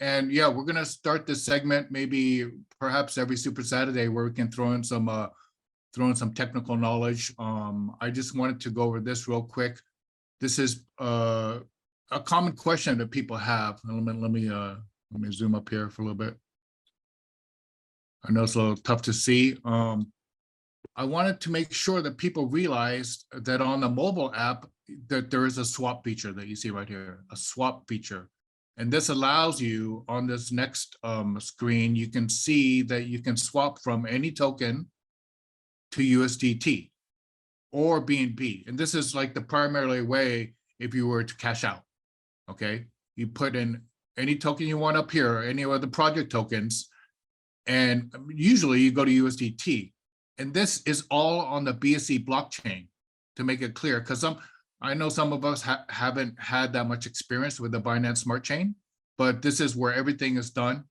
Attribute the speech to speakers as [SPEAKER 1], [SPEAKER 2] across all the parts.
[SPEAKER 1] And yeah, we're gonna start this segment maybe perhaps every Super Saturday where we can throw in some technical knowledge. I just wanted to go over this real quick. This is a common question that people have. Let me zoom up here for a little bit. I know it's a little tough to see. I wanted to make sure that people realized that on the mobile app that there is a swap feature that you see right here, a swap feature. And this allows you on this next screen, you can see that you can swap from any token to USDT or BNB. And this is like the primary way if you were to cash out, okay? You put in any token you want up here, any of the project tokens, and usually you go to USDT. And this is all on the BSC blockchain, to make it clear, because I know some of us haven't had that much experience with the Binance Smart Chain, but this is where everything is done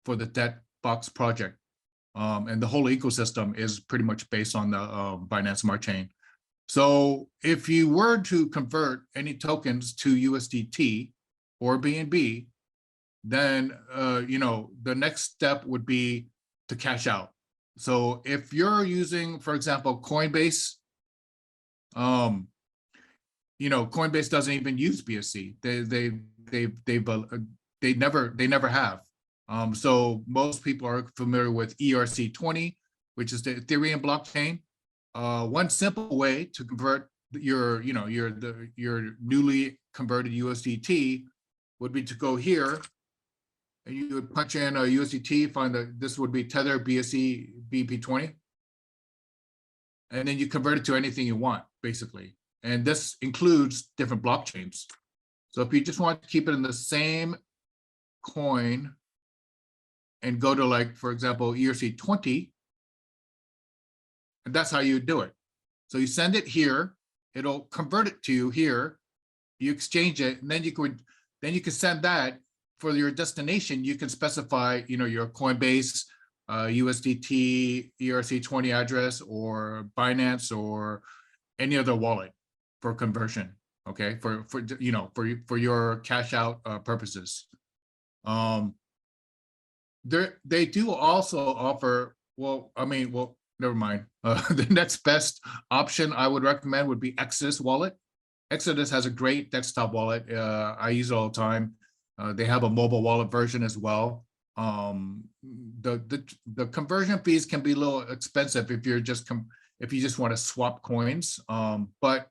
[SPEAKER 1] for the DebtBox project. And the whole ecosystem is pretty much based on the Binance Smart Chain. So if you were to convert any tokens to USDT or BNB, then the next step would be to cash out. So if you're using, for example, Coinbase, Coinbase doesn't even use BSC. They never have. So most people are familiar with ERC20, which is the Ethereum blockchain. One simple way to convert your newly converted USDT would be to go here, and you would punch in a USDT, find that this would be Tether BSC BP20, and then you convert it to anything you want, basically. And this includes different blockchains. So if you just want to keep it in the same coin and go to, like, for example, ERC20, and that's how you do it. So you send it here, it'll convert it to you here, you exchange it, and then you can send that for your destination. You can specify, your Coinbase, USDT, ERC20 address, or Binance, or any other wallet for conversion. Okay, for your cash out purposes. They do also offer. Never mind. The next best option I would recommend would be Exodus wallet. Exodus has a great desktop wallet. I use it all the time. They have a mobile wallet version as well. The conversion fees can be a little expensive if you just want to swap coins. But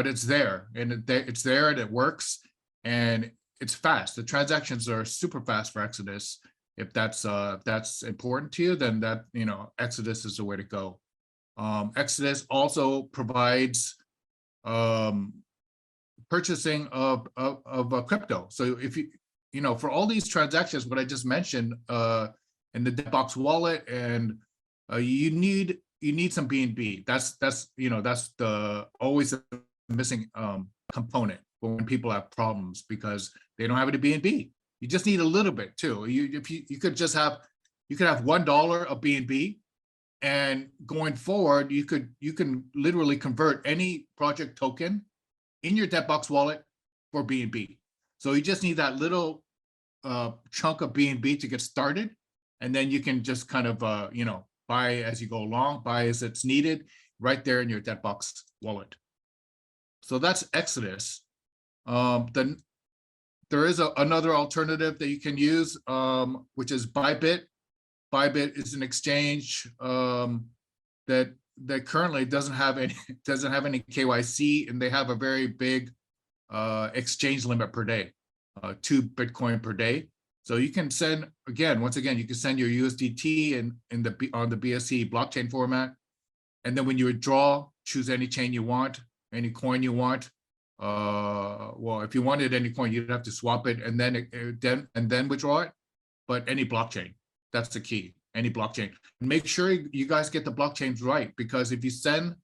[SPEAKER 1] it's there, and it's there, and it works, and it's fast. The transactions are super fast for Exodus. If that's important to you, then Exodus is the way to go. Exodus also provides purchasing of crypto. So if for all these transactions, what I just mentioned in the DebtBox wallet, and you need some BNB. That's the always the missing component when people have problems, because they don't have any BNB. You just need a little bit too. You could have $1 of BNB, and going forward, you can literally convert any project token in your DebtBox wallet for BNB. So you just need that little chunk of BNB to get started, and then you can just kind of buy as you go along, buy as it's needed, right there in your DebtBox wallet. So that's Exodus. Then there is another alternative that you can use, which is Bybit. Bybit is an exchange that currently doesn't have any KYC, and they have a very big exchange limit per day, 2 Bitcoin per day. So you can send, once again, you can send your USDT on the BSC blockchain format, and then when you withdraw, choose any chain you want, any coin you want. Well, if you wanted any coin, you'd have to swap it and then withdraw it. But any blockchain, that's the key. Any blockchain. Make sure you guys get the blockchains right, because if you send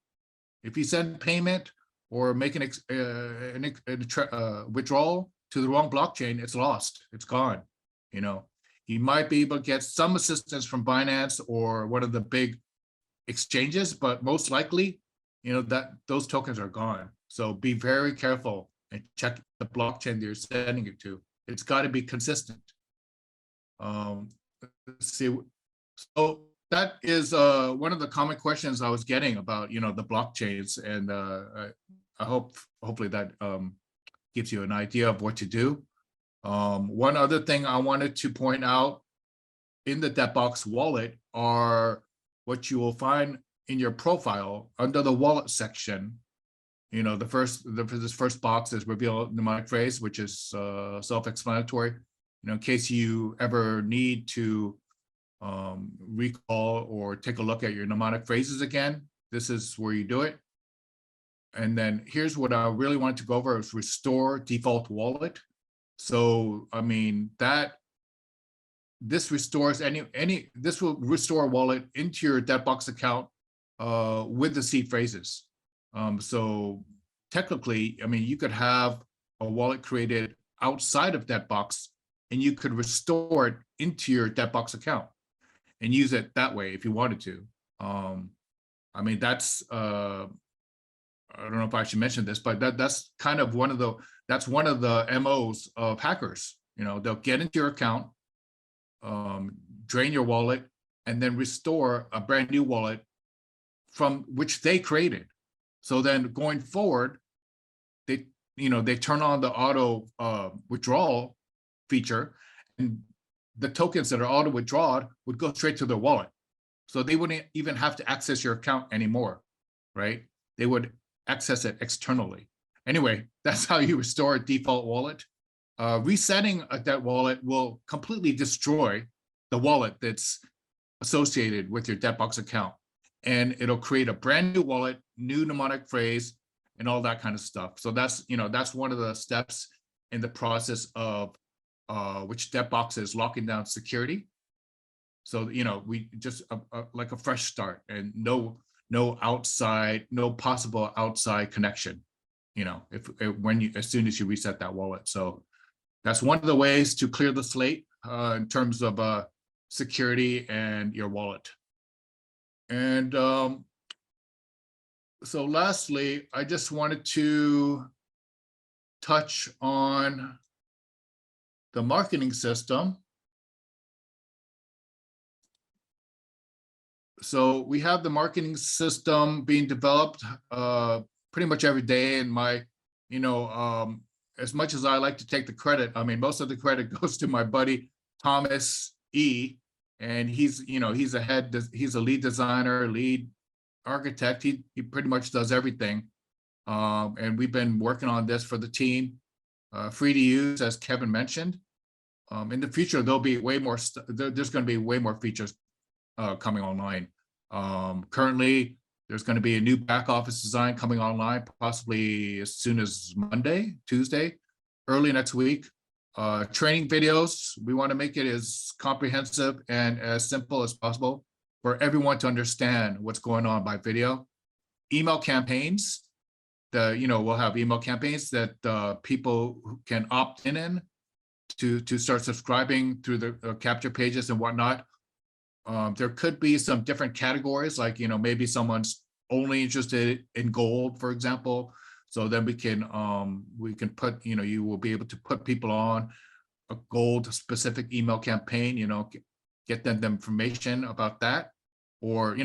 [SPEAKER 1] payment or make an withdrawal to the wrong blockchain, it's lost. It's gone. You might be able to get some assistance from Binance or one of the big exchanges, but most likely, that those tokens are gone. So be very careful and check the blockchain that you're sending it to. It's got to be consistent. Let's see. So that is one of the common questions I was getting about, the blockchains, and I hopefully that gives you an idea of what to do. One other thing I wanted to point out in the DebtBox wallet are what you will find in your profile under the wallet section. This first box is reveal mnemonic phrase, which is self-explanatory. In case you ever need to recall or take a look at your mnemonic phrases again, this is where you do it. And then here's what I really want to go over is restore default wallet. So, I mean, this restores this will restore wallet into your DebtBox account with the seed phrases. So technically, I mean, you could have a wallet created outside of DebtBox, and you could restore it into your DebtBox account and use it that way if you wanted to. I mean, that's I don't know if I should mention this, but that's kind of one of the MOs of hackers. They'll get into your account, drain your wallet, and then restore a brand new wallet from which they created. So then going forward, they turn on the auto withdrawal feature, and the tokens that are auto withdrawn would go straight to their wallet. So they wouldn't even have to access your account anymore, right? They would access it externally. Anyway, that's how you restore a default wallet. Resetting that wallet will completely destroy the wallet that's associated with your DebtBox account. And it'll create a brand new wallet, new mnemonic phrase, and all that kind of stuff. So that's one of the steps in the process of which DebtBox is locking down security. So we just like a fresh start, and no possible outside connection. As soon as you reset that wallet. So that's one of the ways to clear the slate in terms of security and your wallet. And so lastly, I just wanted to touch on the marketing system. So we have the marketing system being developed pretty much every day. And as much as I like to take the credit, I mean, most of the credit goes to my buddy, Thomas E. And he's a lead designer, lead architect. He pretty much does everything. And we've been working on this for the team, free to use, as Kevin mentioned. In the future, there'll be way more. There's going to be way more features coming online. Currently, there's going to be a new back office design coming online, possibly as soon as Tuesday, early next week. Training videos, we want to make it as comprehensive and as simple as possible for everyone to understand what's going on by video. Email campaigns, we'll have email campaigns that people can opt in to start subscribing through the capture pages and whatnot. There could be some different categories, like maybe someone's only interested in gold, for example. So then we can put, you will be able to put people on a gold specific email campaign, get them the information about that, or,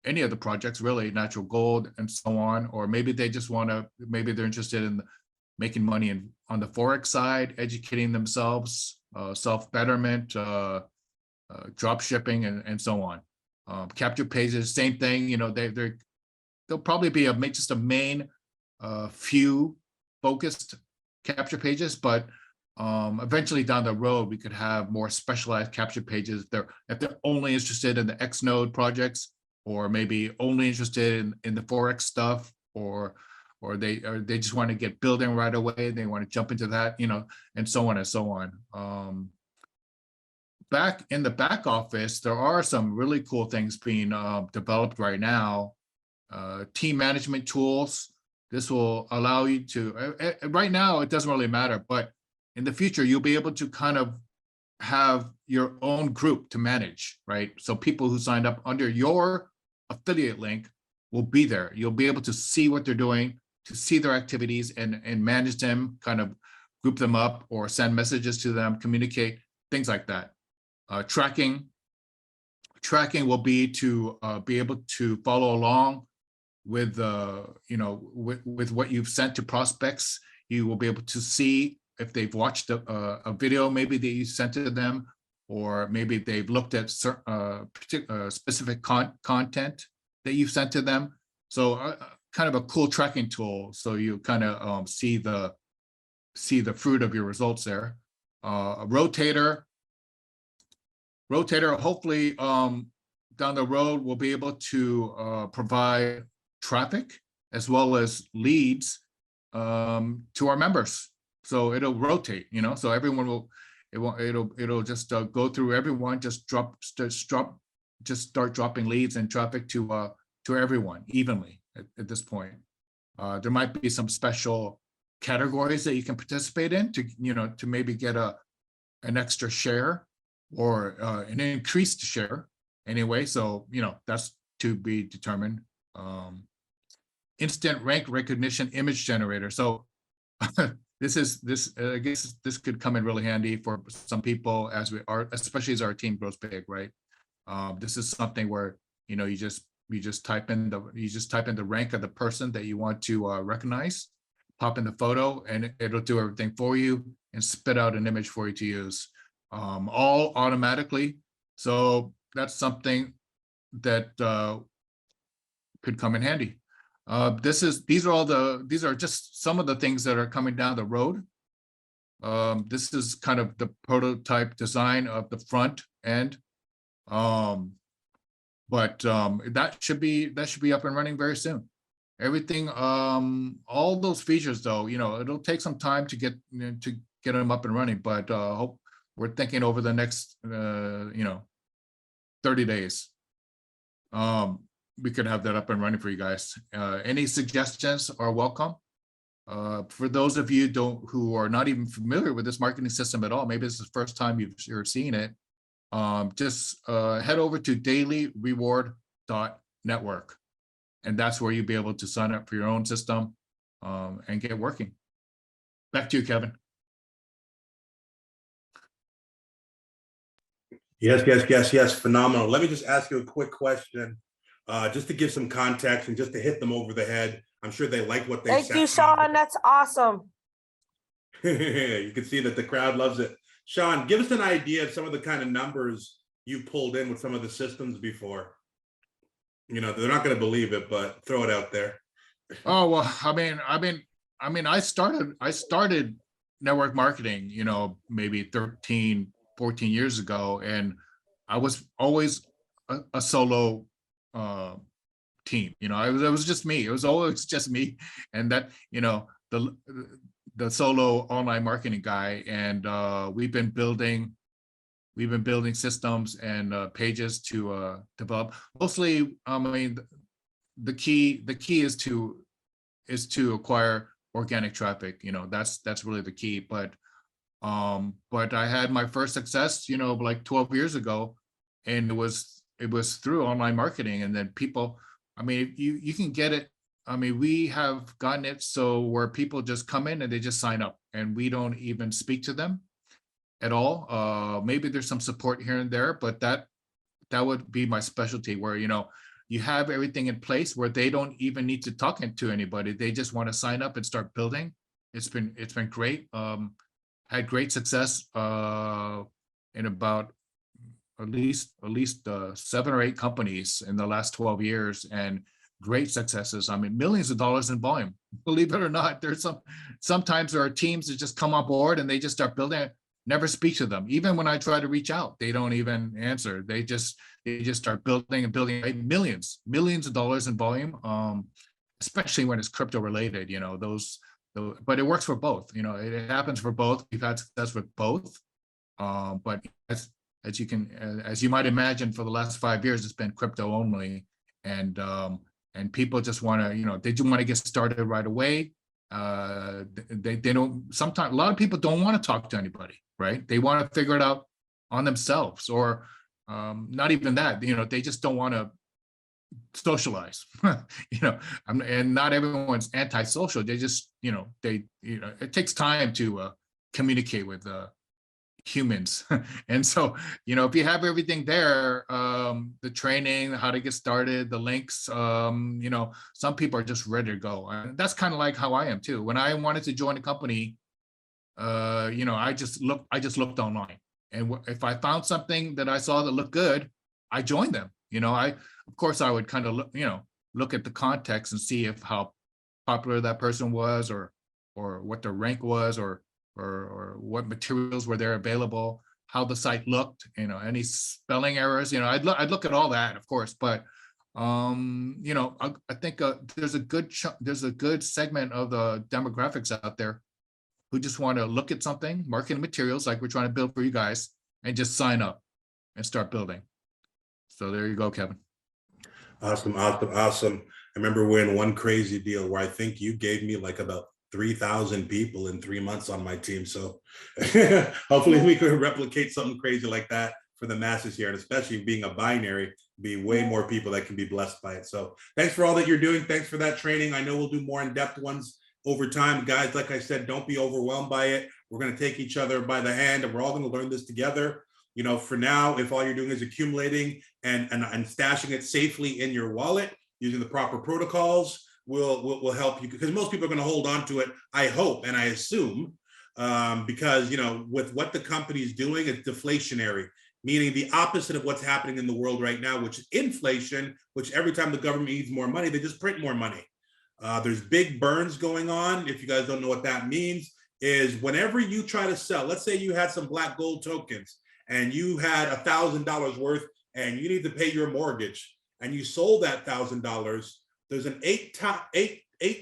[SPEAKER 1] any of the projects, really, natural gold and so on. Or maybe they just maybe they're interested in making money on the Forex side, educating themselves, self-betterment, drop shipping, and so on. Capture pages, same thing, they'll probably be just a main few focused capture pages, but eventually down the road we could have more specialized capture pages if they're only interested in the X node projects, or maybe only interested in the Forex stuff, or they just want to get building right away, they want to jump into that, and so on and so on. Back in the back office, there are some really cool things being developed right now. Team management tools. This will allow you to, right now, it doesn't really matter, but in the future, you'll be able to kind of have your own group to manage, right? So people who signed up under your affiliate link will be there. You'll be able to see what they're doing, to see their activities and manage them, kind of group them up or send messages to them, communicate, things like that. Tracking will be to be able to follow along with with what you've sent to prospects. You will be able to see if they've watched a video maybe that you sent to them, or maybe they've looked at specific content that you've sent to them. So kind of a cool tracking tool, so you kind of see the fruit of your results there. A rotator hopefully down the road will be able to provide traffic as well as leads to our members. So it'll rotate, so everyone it'll just go through everyone, just start dropping leads and traffic to everyone evenly at this point. There might be some special categories that you can participate in to maybe get an extra share or an increased share anyway. So that's to be determined. Instant rank recognition image generator. So this I guess this could come in really handy for some people especially as our team grows big, right? This is something where you just type in the rank of the person that you want to recognize, pop in the photo, and it'll do everything for you and spit out an image for you to use, all automatically. So that's something that could come in handy. These are just some of the things that are coming down the road. This is kind of the prototype design of the front end. But that should be up and running very soon. Everything, all those features though, it'll take some time to get them up and running, but hope we're thinking over the next 30 days. We could have that up and running for you guys. Any suggestions are welcome. For those of you who are not even familiar with this marketing system at all, maybe this is the first time you're seeing it, just head over to dailyreward.network, and that's where you'll be able to sign up for your own system and get working. Back to you, Kevin.
[SPEAKER 2] Yes. Phenomenal. Let me just ask you a quick question, just to give some context and just to hit them over the head. I'm sure they like what they
[SPEAKER 3] Thank you, Sean. That's awesome.
[SPEAKER 2] You can see that the crowd loves it. Sean, give us an idea of some of the kind of numbers you pulled in with some of the systems before. They're not going to believe it, but throw it out there.
[SPEAKER 1] Oh, well, I started network marketing, maybe 13, 14 years ago, and I was always a solo team. It was just me. It was always just me, and that the solo online marketing guy. And we've been building systems and pages to develop. Mostly, the key is to acquire organic traffic. That's really the key. But I had my first success, like 12 years ago, and it was through online marketing. And then people, you can get it. We have gotten it so where people just come in and they just sign up, and we don't even speak to them at all. Maybe there's some support here and there, but that would be my specialty, where you have everything in place where they don't even need to talk to anybody. They just want to sign up and start building. It's been great. Had great success in about at least 7 or 8 companies in the last 12 years, and great successes. Millions of dollars in volume. Believe it or not, there's sometimes there are teams that just come on board and they just start building. Never speak to them. Even when I try to reach out, they don't even answer. They just start building and building, right? Millions of dollars in volume. Especially when it's crypto related, but it works for both. It happens for both. We've had success with both. But as you might imagine, for the last 5 years, it's been crypto only, and people just want to, they do want to get started right away. They don't. Sometimes a lot of people don't want to talk to anybody, right? They want to figure it out on themselves, or not even that. They just don't want to socialize. And not everyone's antisocial. They just, it takes time to communicate with humans. And so, if you have everything there, the training, how to get started, the links, some people are just ready to go. And that's kind of like how I am too. When I wanted to join a company, I just looked online, and if I found something that I saw that looked good, I joined them. Of course I would kind of look at the context and see if how popular that person was, or what their rank was, or what materials were there available, how the site looked, any spelling errors, I'd look at all that, of course. But I think there's a good segment of the demographics out there who just want to look at something, marketing materials like we're trying to build for you guys, and just sign up and start building. So there you go, Kevin.
[SPEAKER 2] Awesome. I remember when one crazy deal where I think you gave me like about 3,000 people in 3 months on my team. So hopefully we could replicate something crazy like that for the masses here, and especially being a binary, be way more people that can be blessed by it. So thanks for all that you're doing. Thanks for that training. I know we'll do more in-depth ones over time. Guys, like I said, don't be overwhelmed by it. We're going to take each other by the hand, and we're all going to learn this together. For now, if all you're doing is accumulating and stashing it safely in your wallet using the proper protocols, will help you, because most people are going to hold on to it, I hope and I assume, because with what the company's doing, it's deflationary, meaning the opposite of what's happening in the world right now, which is inflation, which every time the government needs more money, they just print more money. There's big burns going on. If you guys don't know what that means, is whenever you try to sell, let's say you had some black gold tokens and you had $1,000 worth and you need to pay your mortgage, and you sold that $1,000, there's an eight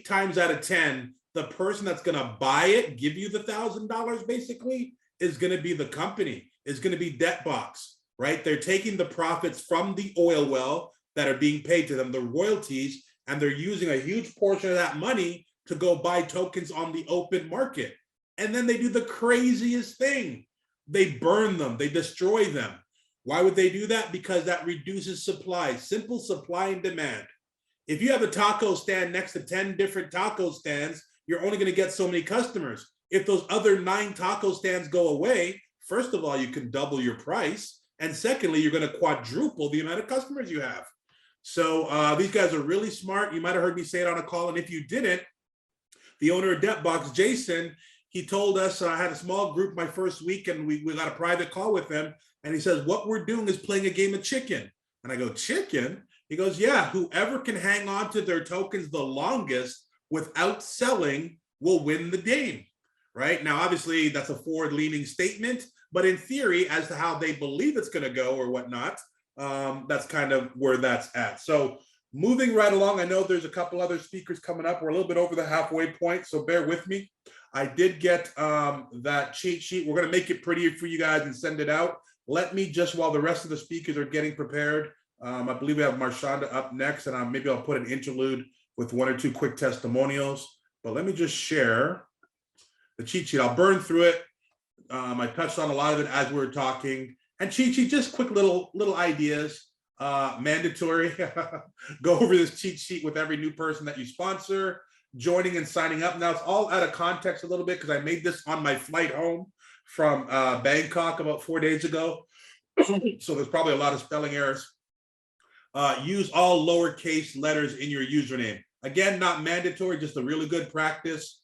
[SPEAKER 2] times out of 10, the person that's going to buy it, give you the $1,000 basically, is going to be the company, is going to be BLOX, right? They're taking the profits from the oil well that are being paid to them, the royalties, and they're using a huge portion of that money to go buy tokens on the open market. And then they do the craziest thing. They burn them, they destroy them. Why would they do that? Because that reduces supply, simple supply and demand. If you have a taco stand next to 10 different taco stands, you're only going to get so many customers. If those other 9 taco stands go away, first of all, you can double your price. And secondly, you're going to quadruple the amount of customers you have. So these guys are really smart. You might have heard me say it on a call. And if you didn't, the owner of BLOX, Jason, he told us, I had a small group my first week, and we got a private call with him. And he says, what we're doing is playing a game of chicken. And I go, chicken? He goes, yeah, whoever can hang on to their tokens the longest without selling will win the game, right? Now, obviously, that's a forward-leaning statement, but in theory, as to how they believe it's going to go or whatnot, that's kind of where that's at. So moving right along, I know there's a couple other speakers coming up. We're a little bit over the halfway point, so bear with me. I did get that cheat sheet. We're going to make it prettier for you guys and send it out. Let me just, while the rest of the speakers are getting prepared, I believe we have Marshanda up next, and maybe I'll put an interlude with 1 or 2 quick testimonials. But let me just share the cheat sheet. I'll burn through it. I touched on a lot of it as we were talking. And cheat sheet, just quick little ideas. Mandatory. Go over this cheat sheet with every new person that you sponsor, joining and signing up. Now, it's all out of context a little bit, because I made this on my flight home from Bangkok about 4 days ago. So there's probably a lot of spelling errors. Use all lowercase letters in your username. Again, not mandatory, just a really good practice.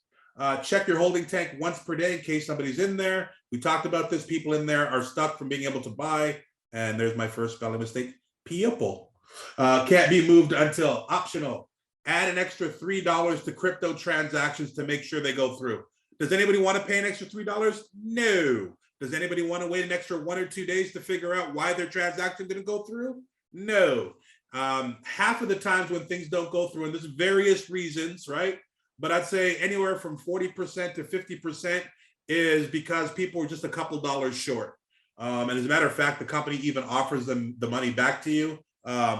[SPEAKER 2] Check your holding tank once per day in case somebody's in there. We talked about this. People in there are stuck from being able to buy. And there's my first spelling mistake. People. Can't be moved until optional. Add an extra $3 to crypto transactions to make sure they go through. Does anybody want to pay an extra $3? No. Does anybody want to wait an extra 1 or 2 days to figure out why their transaction didn't go through? No. Half of the times when things don't go through, and there's various reasons, right? But I'd say anywhere from 40% to 50% is because people are just a couple dollars short. And as a matter of fact, the company even offers them the money back to you,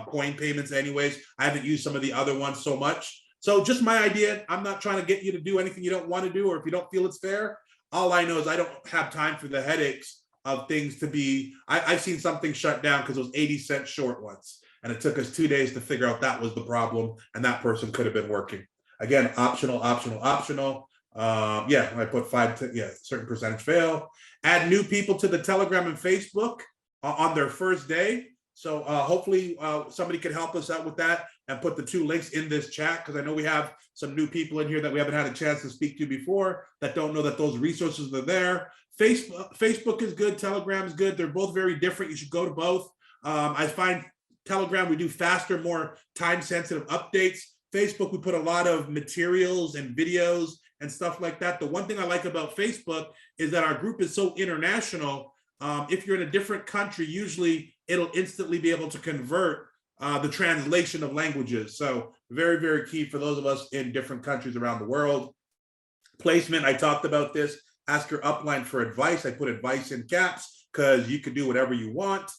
[SPEAKER 2] coin payments anyways. I haven't used some of the other ones so much. So just my idea, I'm not trying to get you to do anything you don't want to do, or if you don't feel it's fair. All I know is I don't have time for the headaches of things to be, I've seen something shut down because it was 80 cents short once. And it took us 2 days to figure out that was the problem, and that person could have been working. Again, optional, optional, optional. Yeah, I put 5 to, yeah, certain percentage fail. Add new people to the Telegram and Facebook on their first day. So hopefully somebody can help us out with that and put the 2 links in this chat, because I know we have some new people in here that we haven't had a chance to speak to before that don't know that those resources are there. Facebook is good, Telegram is good. They're both very different. You should go to both. I find Telegram, we do faster, more time-sensitive updates. Facebook, we put a lot of materials and videos and stuff like that. The one thing I like about Facebook is that our group is so international. If you're in a different country, usually it'll instantly be able to convert the translation of languages. So very, very key for those of us in different countries around the world. Placement, I talked about this. Ask your upline for advice. I put advice in caps because you can do whatever you want.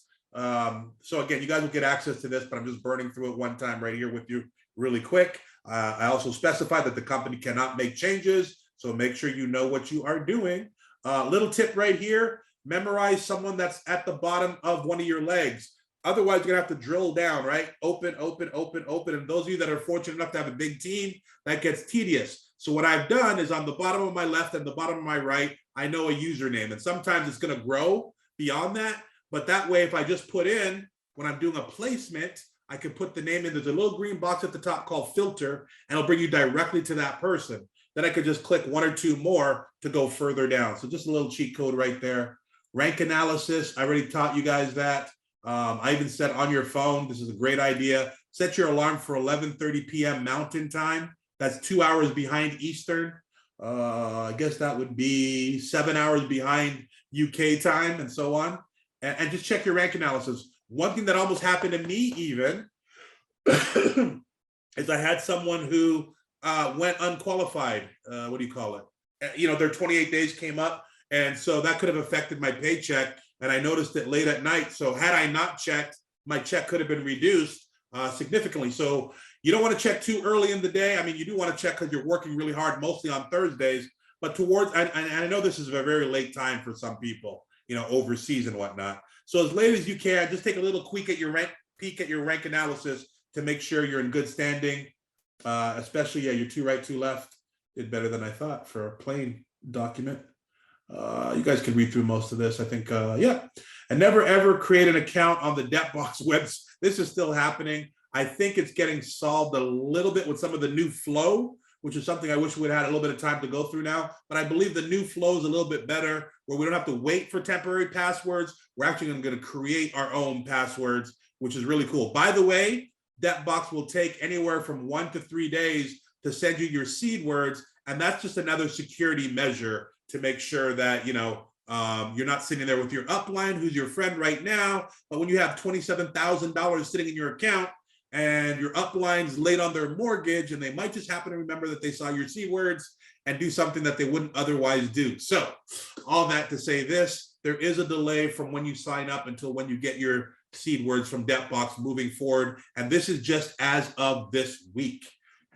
[SPEAKER 2] So again, you guys will get access to this, but I'm just burning through it one time right here with you really quick. I also specify that the company cannot make changes, so make sure you know what you are doing. Little tip right here, memorize someone that's at the bottom of one of your legs. Otherwise, you're gonna have to drill down, right? Open, open, open, open. And those of you that are fortunate enough to have a big team, that gets tedious. So what I've done is on the bottom of my left and the bottom of my right, I know a username. And sometimes it's gonna grow beyond that. But that way, if I just put in, when I'm doing a placement, I can put the name in. There's a little green box at the top called filter, and it'll bring you directly to that person. Then I could just click 1 or 2 more to go further down. So just a little cheat code right there. Rank analysis, I already taught you guys that. I even said on your phone, this is a great idea. Set your alarm for 11:30 p.m. Mountain Time. That's 2 hours behind Eastern. I guess that would be 7 hours behind UK time and so on. And just check your rank analysis. One thing that almost happened to me even is I had someone who went unqualified. What do you call it? You know, their 28 days came up, and so that could have affected my paycheck. And I noticed it late at night. So had I not checked, my check could have been reduced significantly. So you don't want to check too early in the day. I mean, you do want to check because you're working really hard, mostly on Thursdays. But towards, and I know this is a very late time for some people, you know, overseas and whatnot. So as late as you can, just take a little peek at your rank analysis to make sure you're in good standing. Especially, yeah, your 2 right, 2 left did better than I thought for a plain document. You guys can read through most of this, I think. Yeah, and never ever create an account on the DebtBox website. This is still happening. I think it's getting solved a little bit with some of the new flow, which is something I wish we'd had a little bit of time to go through now. But I believe the new flow is a little bit better, where we don't have to wait for temporary passwords. We're actually going to create our own passwords, which is really cool. By the way, DebtBox will take anywhere from 1 to 3 days to send you your seed words, and that's just another security measure to make sure that, you know, you're not sitting there with your upline, who's your friend right now, but when you have $27,000 sitting in your account and your upline's late on their mortgage, and they might just happen to remember that they saw your seed words and do something that they wouldn't otherwise do. So all that to say this, there is a delay from when you sign up until when you get your seed words from DebtBox moving forward. And this is just as of this week.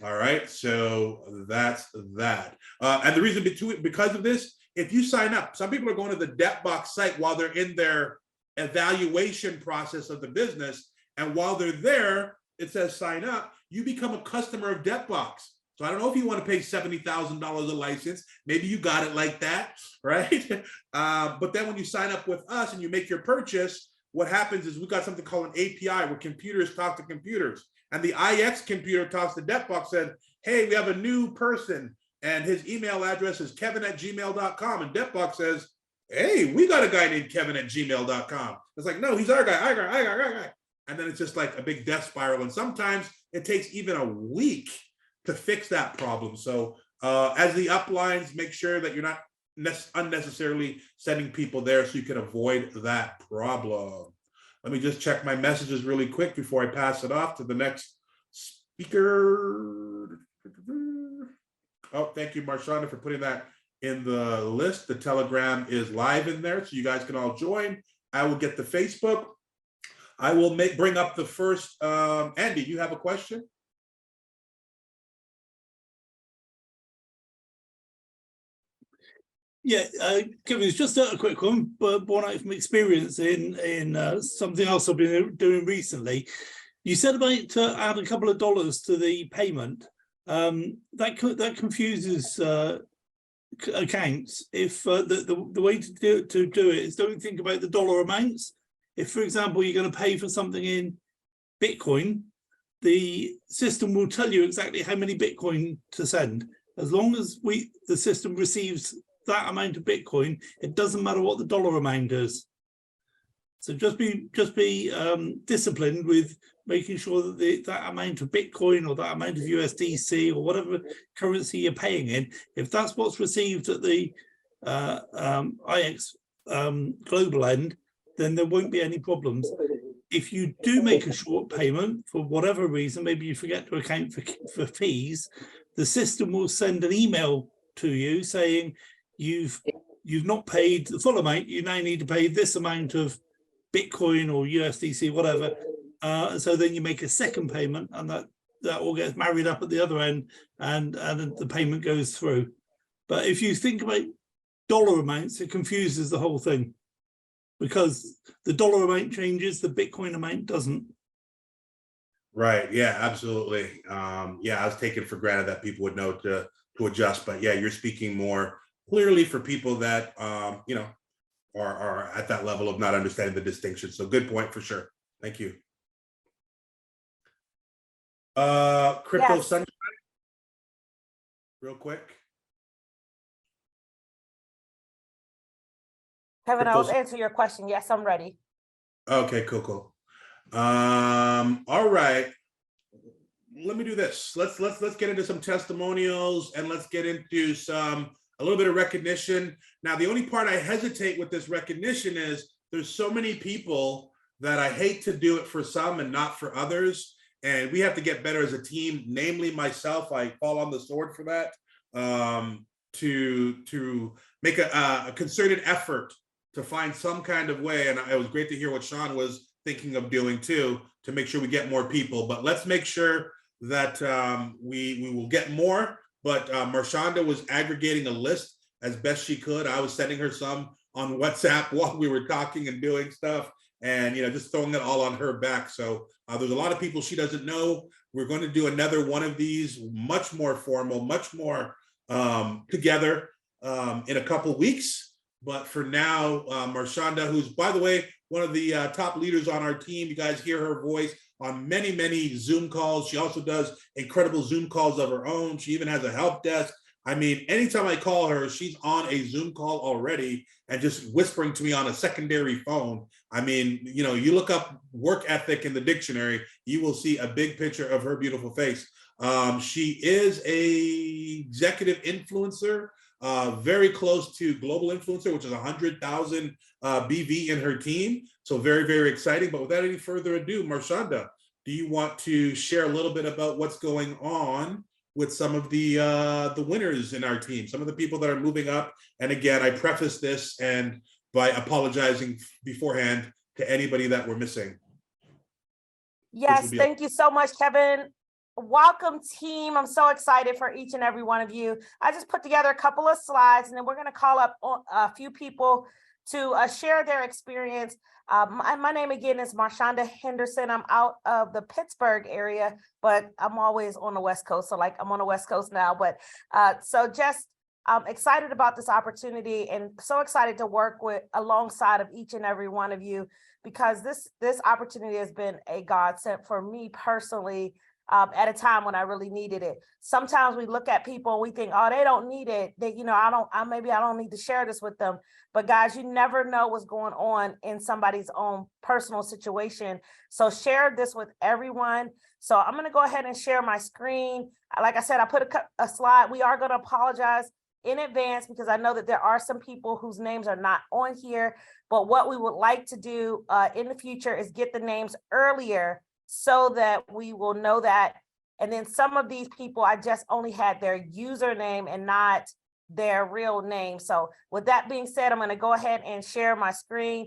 [SPEAKER 2] All right, so that's that. And the reason because of this, if you sign up, some people are going to the DebtBox site while they're in their evaluation process of the business. And while they're there, it says sign up, you become a customer of DebtBox. So I don't know if you want to pay $70,000 a license. Maybe you got it like that, right? But then when you sign up with us and you make your purchase, what happens is we got something called an API where computers talk to computers. And the IX computer talks to DebtBox, said, hey, we have a new person and his email address is kevin@gmail.com. And DebtBox says, hey, we got a guy named kevin@gmail.com. It's like, no, he's our guy. And then it's just like a big death spiral. And sometimes it takes even a week to fix that problem. So as the uplines, make sure that you're not unnecessarily sending people there so you can avoid that problem. Let me just check my messages really quick before I pass it off to the next speaker. Oh, thank you, Marshanda, for putting that in the list. The Telegram is live in there, so you guys can all join. I will get the Facebook. I will bring up the first. Andy, you have a question?
[SPEAKER 4] Yeah, Kevin, it's just a quick one, but born out from experience in something else I've been doing recently. You said about to add a couple of dollars to the payment. That confuses accounts, if the way to do it is don't think about the dollar amounts. If, for example, you're going to pay for something in Bitcoin, the system will tell you exactly how many Bitcoin to send. As long as the system receives that amount of Bitcoin, it doesn't matter what the dollar amount is. So just be disciplined with making sure that that amount of Bitcoin or that amount of USDC or whatever currency you're paying in, if that's what's received at the IX global end, then there won't be any problems. If you do make a short payment for whatever reason, maybe you forget to account for fees, the system will send an email to you saying you've not paid the full amount, you now need to pay this amount of Bitcoin or USDC, whatever. So then you make a second payment, and that all gets married up at the other end, and the payment goes through. But if you think about dollar amounts, it confuses the whole thing, because the dollar amount changes, the Bitcoin amount doesn't.
[SPEAKER 2] Right. Yeah, absolutely. Yeah, I was taking for granted that people would know to adjust, but yeah, you're speaking more clearly for people that you know, are at that level of not understanding the distinction. So good point for sure. Thank you. Crypto
[SPEAKER 3] Yes.
[SPEAKER 2] Sunshine, real quick.
[SPEAKER 3] Kevin,
[SPEAKER 2] Crypto-
[SPEAKER 3] I'll answer your question. Yes, I'm ready.
[SPEAKER 2] Okay, cool. All right. Let me do this. Let's get into some testimonials, and let's get into a little bit of recognition. Now, the only part I hesitate with this recognition is there's so many people that I hate to do it for some and not for others. And we have to get better as a team, namely myself. I fall on the sword for that, to make a concerted effort to find some kind of way. And it was great to hear what Sean was thinking of doing too, to make sure we get more people. But let's make sure that we will get more. But Marshanda was aggregating a list as best she could. I was sending her some on WhatsApp while we were talking and doing stuff, and just throwing it all on her back. So there's a lot of people she doesn't know. We're going to do another one of these, much more formal, much more together in a couple weeks. But for now, Marshanda, who's, by the way, one of the top leaders on our team, you guys hear her voice on many Zoom calls. She also does incredible Zoom calls of her own. She even has a help desk. I mean, anytime I call her, she's on a Zoom call already and just whispering to me on a secondary phone. I mean, you look up work ethic in the dictionary, you will see a big picture of her beautiful face. She is a executive influencer, very close to global influencer, which is 100,000 BV in her team. So very exciting. But without any further ado, Marshanda, do you want to share a little bit about what's going on with some of the winners in our team, some of the people that are moving up? And again, I preface this and by apologizing beforehand to anybody that we're missing.
[SPEAKER 3] Yes, thank you so much, Kevin. Welcome, team. I'm so excited for each and every one of you. I just put together a couple of slides, and then we're going to call up a few people to share their experience. My name again is Marshanda Henderson. I'm out of the Pittsburgh area, but I'm always on the West Coast. So I'm on the West Coast now, but so just excited about this opportunity, and so excited to work alongside of each and every one of you, because this opportunity has been a godsend for me personally. At a time when I really needed it. Sometimes we look at people and we think, oh, they don't need it. Maybe I don't need to share this with them. But guys, you never know what's going on in somebody's own personal situation. So share this with everyone. So I'm going to go ahead and share my screen. Like I said, I put a slide. We are going to apologize in advance because I know that there are some people whose names are not on here. But what we would like to do in the future is get the names earlier, so that we will know that. And then some of these people, I just only had their username and not their real name. So with that being said, I'm going to go ahead and share my screen.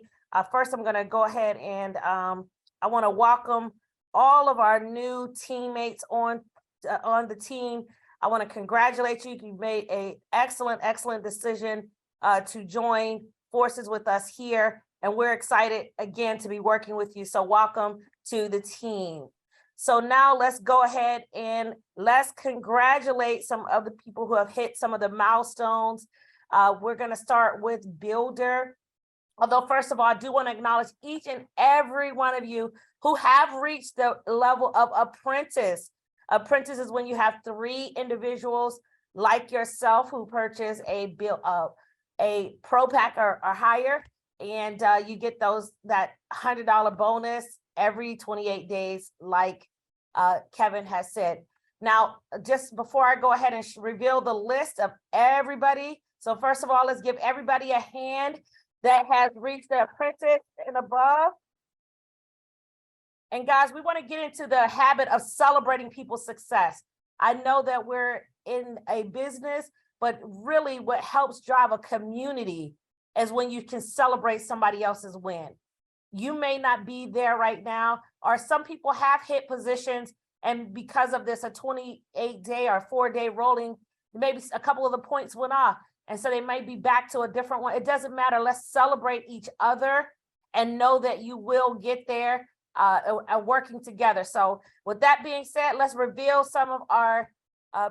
[SPEAKER 3] First, I'm going to go ahead and I want to welcome all of our new teammates on the team. I want to congratulate you. You made an excellent decision to join forces with us here. And we're excited again to be working with you. So welcome to the team. So now let's go ahead and let's congratulate some of the people who have hit some of the milestones. We're going to start with Builder. Although, first of all, I do want to acknowledge each and every one of you who have reached the level of apprentice. Apprentice is when you have 3 individuals like yourself who purchase a pro pack or higher, and you get that $100 bonus every 28 days, like Kevin has said. Now, just before I go ahead and reveal the list of everybody, so first of all, let's give everybody a hand that has reached the apprentice and above. And guys, we want to get into the habit of celebrating people's success. I know that we're in a business, but really what helps drive a community is when you can celebrate somebody else's win. You may not be there right now, or some people have hit positions, and because of this, a 28-day or 4-day rolling, maybe a couple of the points went off. And so they might be back to a different one. It doesn't matter. Let's celebrate each other and know that you will get there working together. So with that being said, let's reveal some of our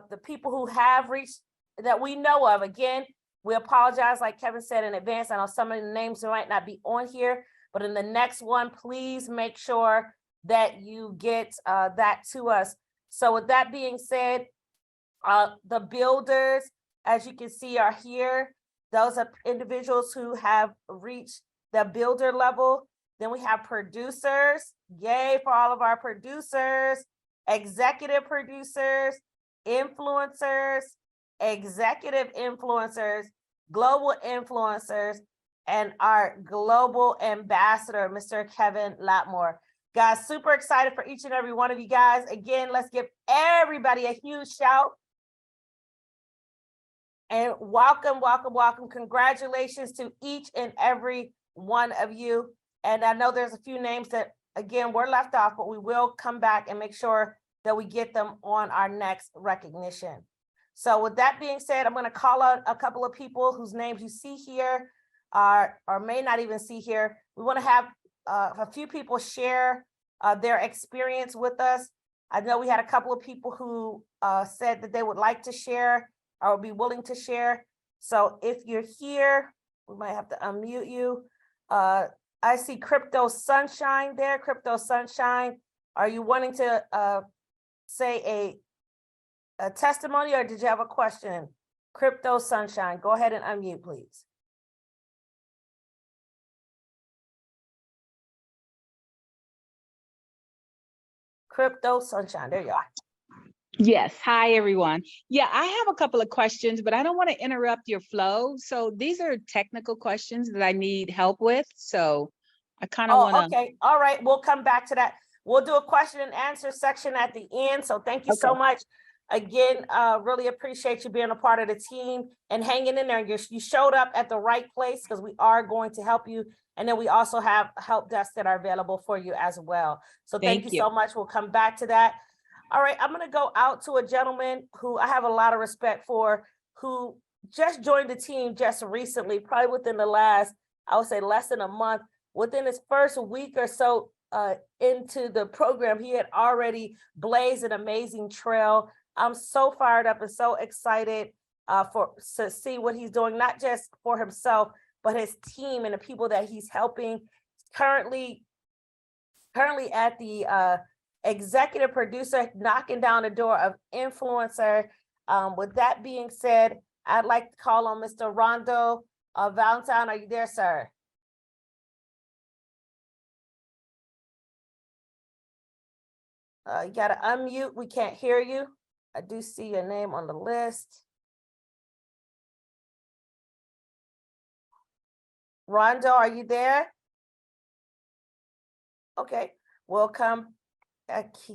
[SPEAKER 3] the people who have reached that we know of. Again, we apologize, like Kevin said in advance. I know some of the names might not be on here, but in the next one, please make sure that you get that to us. So with that being said, the builders, as you can see, are here. Those are individuals who have reached the builder level. Then we have producers. Yay for all of our producers, executive producers, influencers, executive influencers, global influencers, and our global ambassador, Mr. Kevin Latmore. Guys, super excited for each and every one of you guys. Again, let's give everybody a huge shout. And welcome, welcome, welcome. Congratulations to each and every one of you. And I know there's a few names that, again, were left off, but we will come back and make sure that we get them on our next recognition. So with that being said, I'm going to call out a couple of people whose names you see here or may not even see here. We want to have a few people share their experience with us. I know we had a couple of people who said that they would like to share or be willing to share. So if you're here, we might have to unmute you. I see Crypto Sunshine there. Crypto Sunshine, are you wanting to say a testimony, or did you have a question? Crypto Sunshine, go ahead and unmute, please. Crypto Sunshine, there you are.
[SPEAKER 5] Yes. Hi, everyone. Yeah, I have a couple of questions, but I don't want to interrupt your flow. So these are technical questions that I need help with. So I kind of want to.
[SPEAKER 3] Okay. All right. We'll come back to that. We'll do a question and answer section at the end. So thank you so much. Again, really appreciate you being a part of the team and hanging in there. You showed up at the right place because we are going to help you. And then we also have help desks that are available for you as well. So thank you so much. We'll come back to that. All right, I'm going to go out to a gentleman who I have a lot of respect for, who just joined the team just recently, probably within the last, I would say less than a month. Within his first week or so into the program, he had already blazed an amazing trail. I'm so fired up and so excited to see what he's doing, not just for himself, but his team and the people that he's helping. Currently at the executive producer, knocking down the door of influencer. With that being said, I'd like to call on Mr. Rondo Valentine. Are you there, sir? You got to unmute. We can't hear you. I do see your name on the list. Rondo, are you there? Okay, we'll come. He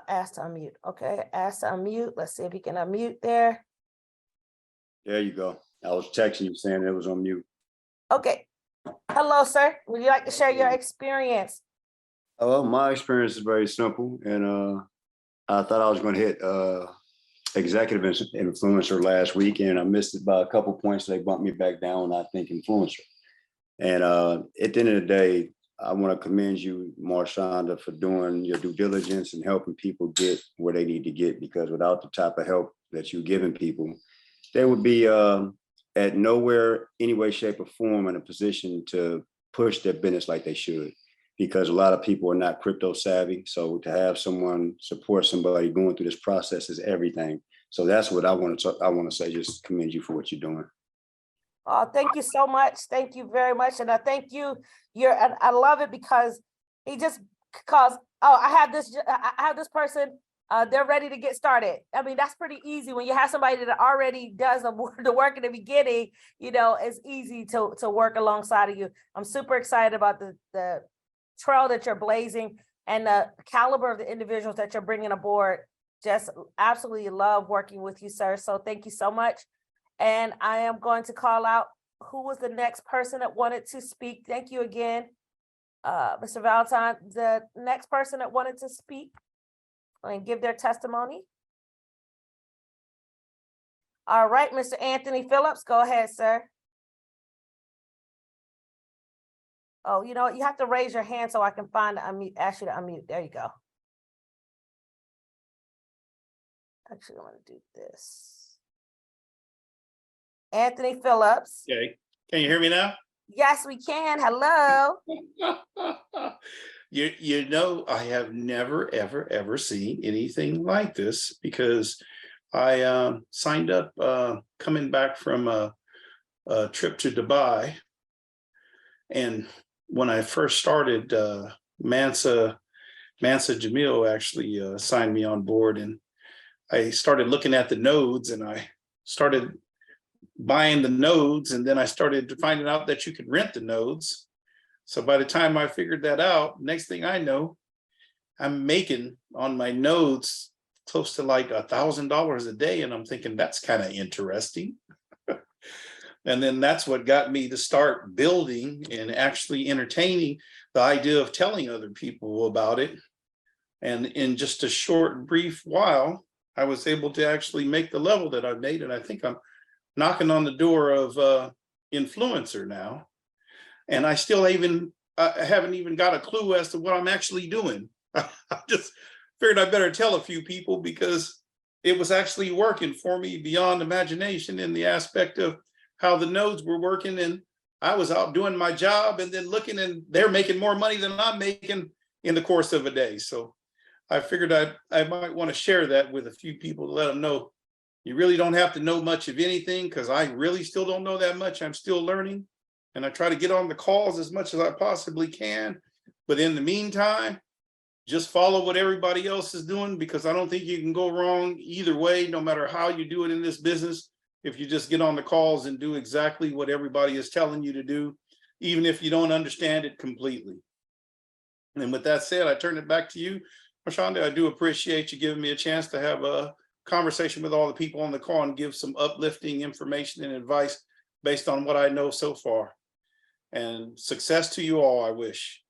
[SPEAKER 3] asked to unmute. Okay, asked to unmute. Let's see if he can unmute there.
[SPEAKER 6] There you go. I was texting you saying it was on mute.
[SPEAKER 3] Okay. Hello, sir. Would you like to share your experience?
[SPEAKER 6] Well, my experience is very simple, and I thought I was going to hit executive influencer last week, and I missed it by a couple points. They bumped me back down, I think, influencer. And at the end of the day, I want to commend you, Marshonda, for doing your due diligence and helping people get where they need to get, because without the type of help that you're giving people, they would be at nowhere, any way, shape, or form in a position to push their business like they should, because a lot of people are not crypto savvy. So to have someone support somebody going through this process is everything. So that's what I want to say. Just commend you for what you're doing.
[SPEAKER 3] Oh, thank you so much. Thank you very much. And I thank you. I love it because I have this person, they're ready to get started. I mean, that's pretty easy when you have somebody that already does the work in the beginning. It's easy to work alongside of you. I'm super excited about the trail that you're blazing and the caliber of the individuals that you're bringing aboard. Just absolutely love working with you, sir. So thank you so much. And I am going to call out who was the next person that wanted to speak. Thank you again, Mr. Valentine. The next person that wanted to speak and give their testimony. All right, Mr. Anthony Phillips, go ahead, sir. Oh, you know what? You have to raise your hand so I can ask you to unmute. There you go. Actually, I'm going to do this. Anthony Phillips.
[SPEAKER 7] Okay, can you hear me now?
[SPEAKER 3] Yes, we can. Hello.
[SPEAKER 7] You know, I have never, ever seen anything like this, because I signed up coming back from a trip to Dubai. And when I first started, Mansa Jamil actually signed me on board, and I started looking at the nodes, and I started buying the nodes, and then I started finding out that you could rent the nodes. So by the time I figured that out, next thing I know, I'm making on my nodes close to like $1,000 a day. And I'm thinking that's kind of interesting. And then that's what got me to start building and actually entertaining the idea of telling other people about it. And in just a short, brief while, I was able to actually make the level that I've made. And I think I'm knocking on the door of influencer now. And I still haven't even got a clue as to what I'm actually doing. I just figured I better tell a few people, because it was actually working for me beyond imagination in the aspect of how the nodes were working. And I was out doing my job and then looking, and they're making more money than I'm making in the course of a day. So I figured I might want to share that with a few people to let them know you really don't have to know much of anything, because I really still don't know that much. I'm still learning, and I try to get on the calls as much as I possibly can. But in the meantime, just follow what everybody else is doing, because I don't think you can go wrong either way, no matter how you do it in this business. If you just get on the calls and do exactly what everybody is telling you to do, even if you don't understand it completely. And with that said, I turn it back to you, Marshonda. I do appreciate you giving me a chance to have a conversation with all the people on the call and give some uplifting information and advice based on what I know so far. And success to you all, I wish.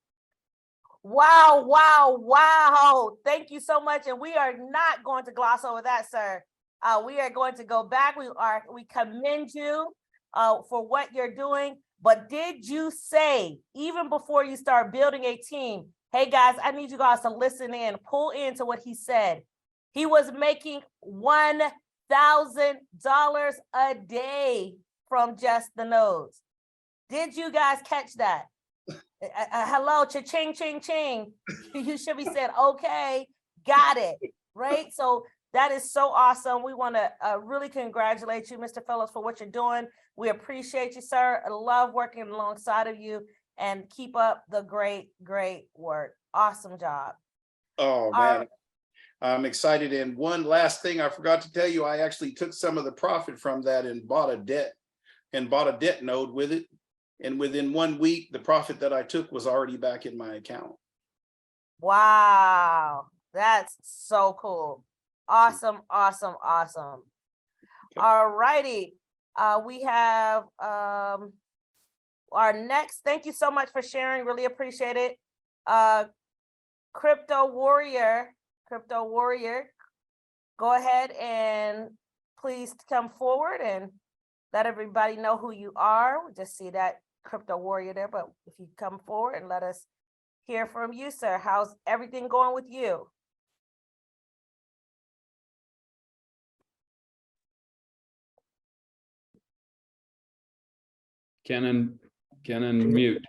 [SPEAKER 3] Wow, wow, wow. Thank you so much. And we are not going to gloss over that, sir. We are going to go back. We commend you for what you're doing. But did you say, even before you start building a team, hey guys, I need you guys to listen in, pull into what he said. He was making $1,000 a day from just the nodes. Did you guys catch that? Hello, cha-ching, ching, ching. You should be saying, okay, got it, right? So that is so awesome. We want to really congratulate you, Mr. Phillips, for what you're doing. We appreciate you, sir. I love working alongside of you, and keep up the great, great work. Awesome job.
[SPEAKER 7] Oh, man. I'm excited. And one last thing I forgot to tell you, I actually took some of the profit from that and bought a debt node with it. And within 1 week, the profit that I took was already back in my account.
[SPEAKER 3] Wow, that's so cool. Awesome, awesome, awesome.
[SPEAKER 7] Okay.
[SPEAKER 3] All righty. We have our next, thank you so much for sharing, really appreciate it. Crypto Warrior, go ahead and please come forward and let everybody know who you are. We just see that Crypto Warrior there, but if you come forward and let us hear from you, sir. How's everything going with you?
[SPEAKER 8] Can unmute.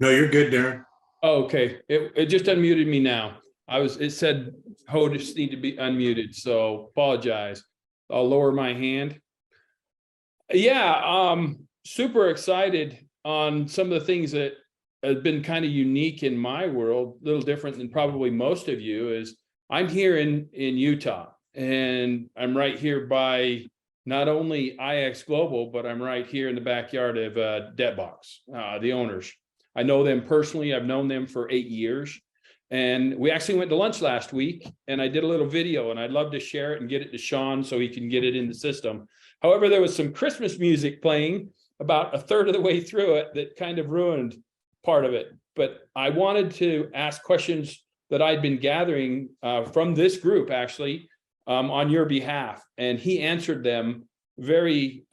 [SPEAKER 2] No, you're good, Darren.
[SPEAKER 8] Oh, okay, it just unmuted me now. It said HODIS need to be unmuted, so apologize. I'll lower my hand. Yeah, super excited on some of the things that have been kind of unique in my world, a little different than probably most of you. Is I'm here in Utah, and I'm right here by not only IX Global, but I'm right here in the backyard of DebtBox, the owners. I know them personally. I've known them for 8 years. And we actually went to lunch last week, and I did a little video, and I'd love to share it and get it to Sean so he can get it in the system. However, there was some Christmas music playing about a third of the way through it that kind of ruined part of it. But I wanted to ask questions that I'd been gathering from this group, actually, on your behalf. And he answered them very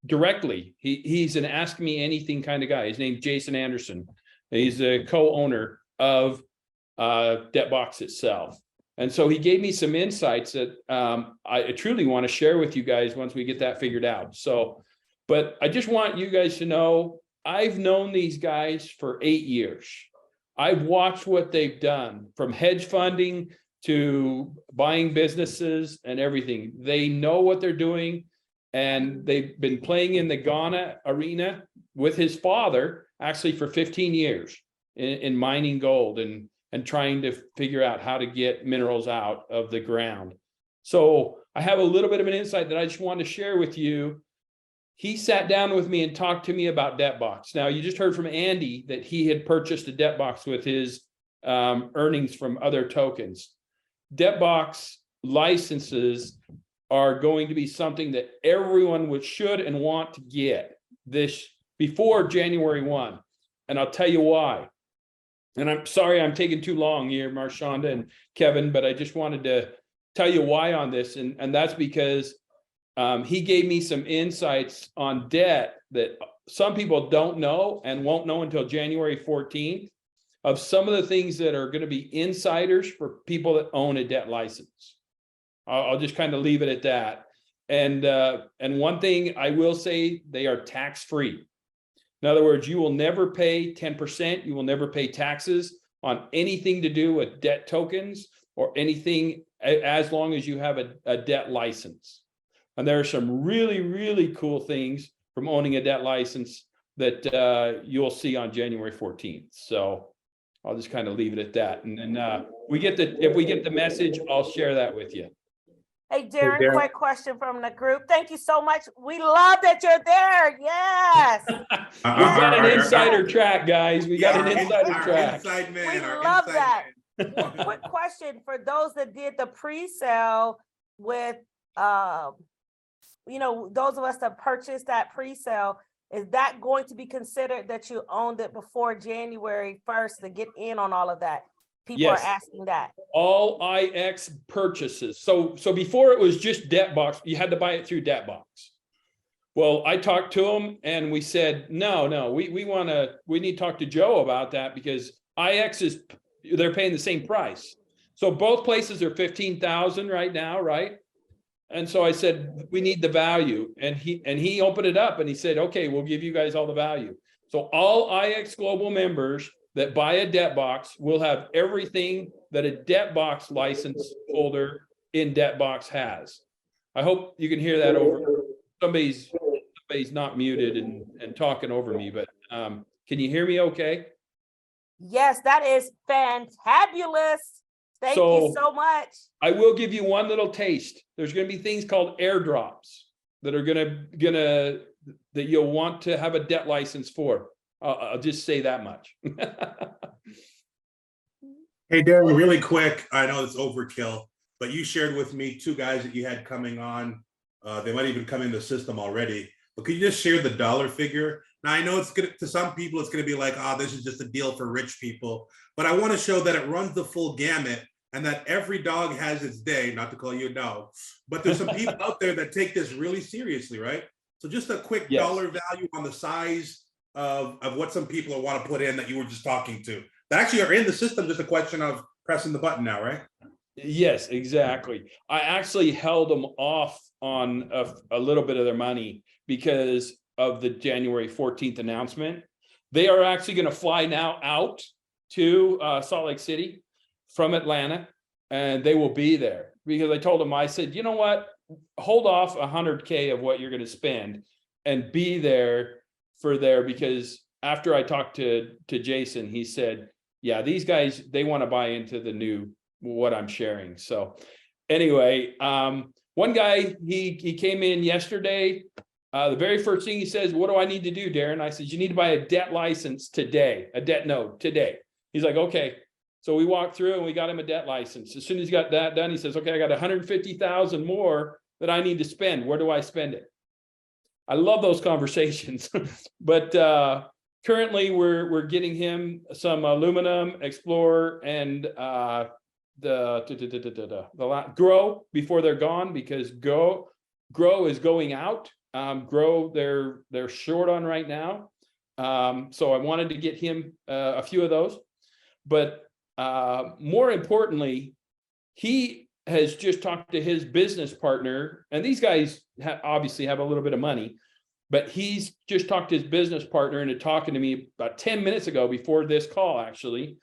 [SPEAKER 8] directly. He's an ask me anything kind of guy. His name's Jason Anderson. He's a co-owner of DebtBox itself. And so he gave me some insights that I truly want to share with you guys once we get that figured out. So, but I just want you guys to know, I've known these guys for 8 years. I've watched what they've done, from hedge funding to buying businesses and everything. They know what they're doing, and they've been playing in the Ghana arena with his father actually for 15 years in mining gold and trying to figure out how to get minerals out of the ground. So I have a little bit of an insight that I just wanted to share with you. He sat down with me and talked to me about DebtBox. Now, you just heard from Andy that he had purchased a DebtBox with his earnings from other tokens. DebtBox licenses are going to be something that everyone should and want to get this before January 1. And I'll tell you why. And I'm sorry I'm taking too long here, Marshonda and Kevin, but I just wanted to tell you why on this. And that's because he gave me some insights on debt that some people don't know and won't know until January 14th, of some of the things that are going to be insiders for people that own a debt license. I'll just kind of leave it at that. And one thing I will say, they are tax-free. In other words, you will never pay 10%. You will never pay taxes on anything to do with debt tokens or anything, as long as you have a debt license. And there are some really, really cool things from owning a debt license that you'll see on January 14th. So I'll just kind of leave it at that. And then if we get the message, I'll share that with you.
[SPEAKER 3] Hey, Darren, quick question from the group. Thank you so much. We love that you're there. Yes.
[SPEAKER 8] We got an insider track, guys. We got an insider track.
[SPEAKER 2] Inside man,
[SPEAKER 3] We love that. Quick question for those that did the pre-sale with, those of us that purchased that pre-sale, is that going to be considered that you owned it before January 1st to get in on all of that? People are asking that.
[SPEAKER 8] All IX purchases. So before it was just DebtBox, you had to buy it through DebtBox. Well, I talked to them and we said, no, we need to talk to Joe about that, because IX they're paying the same price. So both places are 15,000 right now, right? And so I said, we need the value. And he opened it up and he said, okay, we'll give you guys all the value. So all IX Global members that buy a DebtBox will have everything that a DebtBox license holder in DebtBox has. I hope you can hear that over. Somebody's not muted and talking over me, but can you hear me okay?
[SPEAKER 3] Yes, that is fantabulous. Thank you so much.
[SPEAKER 8] I will give you one little taste. There's going to be things called airdrops that are that you'll want to have a debt license for. I'll just say that much.
[SPEAKER 2] Hey, Darren, really quick. I know it's overkill, but you shared with me 2 guys that you had coming on. They might even come in the system already. But could you just share the dollar figure? Now, I know it's good to some people, it's going to be like, oh, this is just a deal for rich people. But I want to show that it runs the full gamut and that every dog has its day, not to call you a dog. But there's some people out there that take this really seriously, right? So just a quick dollar value on the size of what some people want to put in that you were just talking to that actually are in the system, just a question of pressing the button now, right?
[SPEAKER 8] Yes, exactly. I actually held them off on a little bit of their money because of the January 14th announcement. They are actually going to fly now out to Salt Lake City from Atlanta, and they will be there because I told them, I said, you know what, hold off $100K of what you're going to spend and be there for there, because after I talked to Jason, he said, yeah, these guys, they want to buy into the new, what I'm sharing. So anyway, one guy, he came in yesterday. The very first thing he says, what do I need to do, Darren? I said, you need to buy a debt license today, a debt node today. He's like, okay. So we walked through and we got him a debt license. As soon as he got that done, he says, okay, I got 150,000 more that I need to spend. Where do I spend it? I love those conversations, but currently we're getting him some aluminum Explorer and the Grow before they're gone, because Grow is going out. Grow they're short on right now, so I wanted to get him a few of those, but more importantly, he has just talked to his business partner, and these guys obviously have a little bit of money, but he's just talked to his business partner and talking to me about 10 minutes ago before this call, actually.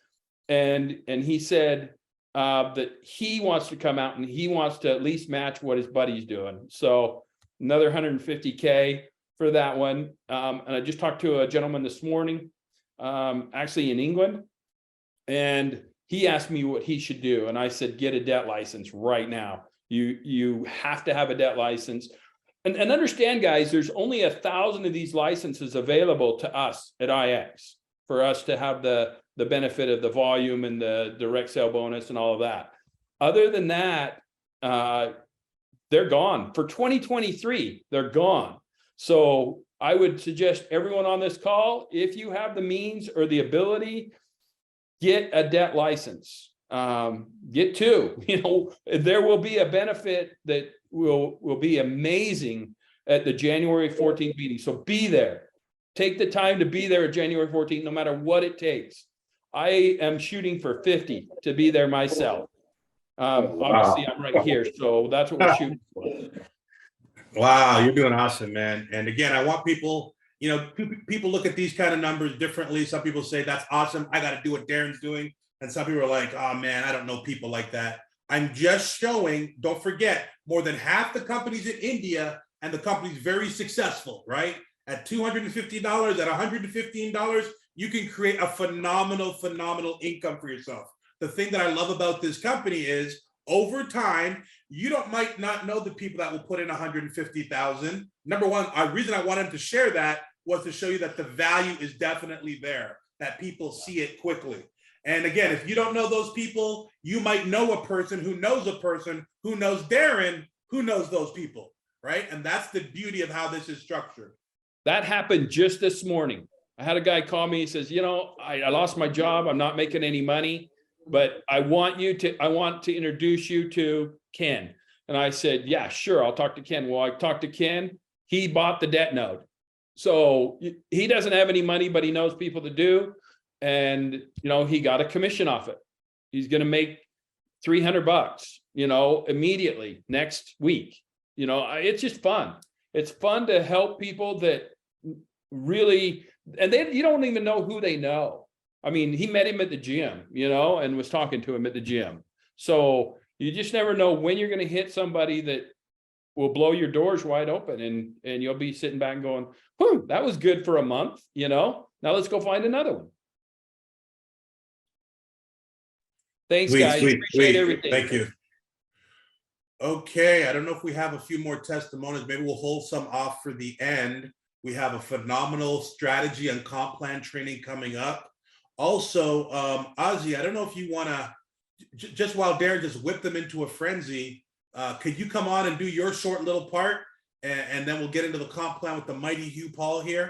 [SPEAKER 8] And he said that he wants to come out and he wants to at least match what his buddy's doing. So another 150K for that one. And I just talked to a gentleman this morning, actually in England, and he asked me what he should do. And I said, get a debt license right now. You have to have a debt license. And understand, guys, there's only 1,000 of these licenses available to us at IX for us to have the benefit of the volume and the direct sale bonus and all of that. Other than that, they're gone. For 2023, they're gone. So I would suggest everyone on this call, if you have the means or the ability, get a debt license. Get two. You know, there will be a benefit that will be amazing at the January 14th meeting. So be there. Take the time to be there at January 14th, no matter what it takes. I am shooting for 50 to be there myself. Obviously, I'm right here, so that's what we're shooting for.
[SPEAKER 2] Wow, you're doing awesome, man. And again, I want people, you know, people look at these kind of numbers differently. Some people say, that's awesome, I got to do what Darren's doing. And some people are like, oh man, I don't know people like that. I'm just showing, don't forget, more than half the companies in India, and the company's very successful, right? At $250, at $115, you can create a phenomenal income for yourself. The thing that I love about this company is, over time, you might not know the people that will put in 150,000. Number one, the reason I wanted to share that was to show you that the value is definitely there, that people see it quickly. And again, if you don't know those people, you might know a person who knows Darren, who knows those people, right? And that's the beauty of how this is structured.
[SPEAKER 8] That happened just this morning. I had a guy call me, he says, you know, I lost my job, I'm not making any money, but I want to introduce you to Ken. And I said, yeah, sure, I'll talk to Ken. Well, I talked to Ken, he bought the debt node. So he doesn't have any money, but he knows people to do. And, you know, he got a commission off it. He's going to make $300, you know, immediately next week. You know, it's just fun. It's fun to help people that really, and you don't even know who they know. I mean, he met him at the gym, you know, and was talking to him at the gym. So you just never know when you're going to hit somebody that will blow your doors wide open, and you'll be sitting back and going, whew, that was good for a month, you know, now let's go find another one. Thanks, guys. Appreciate everything.
[SPEAKER 2] Thank you. Okay, I don't know if we have a few more testimonials. Maybe we'll hold some off for the end. We have a phenomenal strategy and comp plan training coming up. Also, Ozzy, I don't know if you want to, just while Darren just whipped them into a frenzy, could you come on and do your short little part? And then we'll get into the comp plan with the mighty Hugh Paul here.